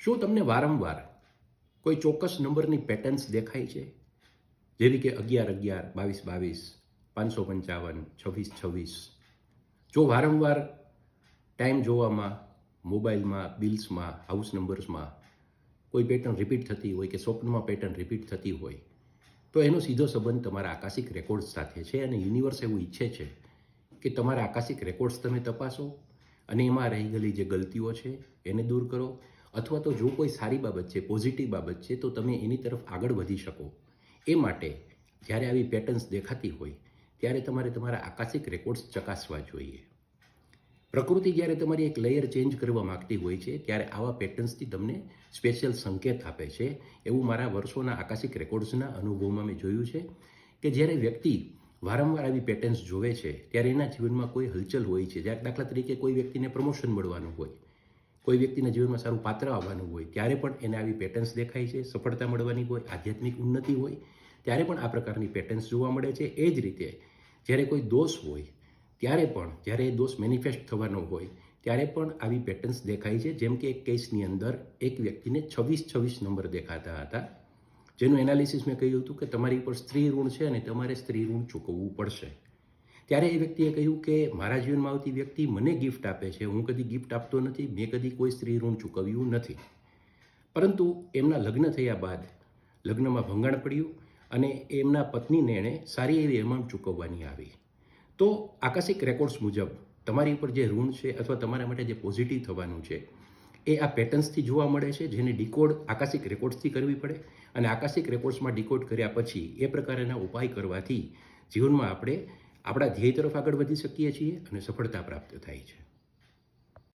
શું તમને વારંવાર કોઈ ચોક્કસ નંબરની પેટર્ન્સ દેખાય છે? જેવી કે 11 11, 22 22, 555, 26 26? જો વારંવાર ટાઈમ જોવામાં, મોબાઈલમાં, બિલ્સમાં, હાઉસ નંબર્સમાં કોઈ પેટર્ન રિપીટ થતી હોય કે સ્વપ્નમાં પેટર્ન રિપીટ થતી હોય, તો એનો સીધો સંબંધ તમારા આકાશિક રેકોર્ડ્સ સાથે છે. અને યુનિવર્સ એવું ઈચ્છે છે કે તમારા આકાશિક રેકોર્ડ્સ તમે તપાસો અને એમાં રહી ગયેલી જે ગલતીઓ છે એને દૂર કરો, અથવા તો જો કોઈ સારી બાબત છે, પોઝિટિવ બાબત છે, તો તમે એની તરફ આગળ વધી શકો. એ માટે જ્યારે આવી પેટર્ન્સ દેખાતી હોય ત્યારે તમારે તમારા આકાશિક રેકોર્ડ્સ ચકાસવા જોઈએ. પ્રકૃતિ જ્યારે તમારી એક લેયર ચેન્જ કરવા માગતી હોય છે ત્યારે આવા પેટર્ન્સથી તમને સ્પેશિયલ સંકેત આપે છે. એવું મારા વર્ષોના આકાશિક રેકોર્ડ્સના અનુભવમાં મેં જોયું છે કે જ્યારે વ્યક્તિ વારંવાર આવી પેટર્ન્સ જોવે છે ત્યારે એના જીવનમાં કોઈ હલચલ હોય છે. જ્યારે દાખલા તરીકે કોઈ વ્યક્તિને પ્રમોશન મળવાનું હોય, કોઈ વ્યક્તિના જીવનમાં સારું પાત્ર આવવાનું હોય, ત્યારે પણ એને આવી પેટર્ન્સ દેખાય છે. સફળતા મળવાની હોય, આધ્યાત્મિક ઉન્નતિ હોય, ત્યારે પણ આ પ્રકારની પેટર્ન્સ જોવા મળે છે. એ જ રીતે જ્યારે કોઈ દોષ હોય ત્યારે પણ, જ્યારે એ દોષ મેનિફેસ્ટ થવાનો હોય ત્યારે પણ આવી પેટર્ન્સ દેખાય છે. જેમ કે એક કેસની અંદર એક વ્યક્તિને 26 26 નંબર દેખાતા હતા, જેનું એનાલિસિસ મેં કહ્યું હતું કે તમારી ઉપર સ્ત્રી ઋણ છે અને તમારે સ્ત્રી ઋણ ચૂકવવું પડશે. ત્યારે એ વ્યક્તિએ કહ્યું કે મારા જીવનમાં આવતી વ્યક્તિ મને ગિફ્ટ આપે છે, હું કદી ગિફ્ટ આપતો નથી, મેં કદી કોઈ સ્ત્રી ઋણ ચૂકવ્યું નથી. પરંતુ એમના લગ્ન થયા બાદ લગ્નમાં ભંગાણ પડ્યું અને એમના પત્નીને એણે સારી એવી એમાઉન્ટ ચૂકવવાની આવી. તો આકાશિક રેકોર્ડ્સ મુજબ તમારી ઉપર જે ઋણ છે અથવા તમારા માટે જે પોઝિટિવ થવાનું છે એ આ પેટર્ન્સથી જોવા મળે છે, જેને ડીકોડ આકાશિક રેકોર્ડ્સથી કરવી પડે. અને આકાશિક રેકોર્ડ્સમાં ડીકોડ કર્યા પછી એ પ્રકારના ઉપાય કરવાથી જીવનમાં આપણે આપણા ધ્યેય તરફ આગળ વધી શકીએ છીએ અને સફળતા પ્રાપ્ત થાય છે.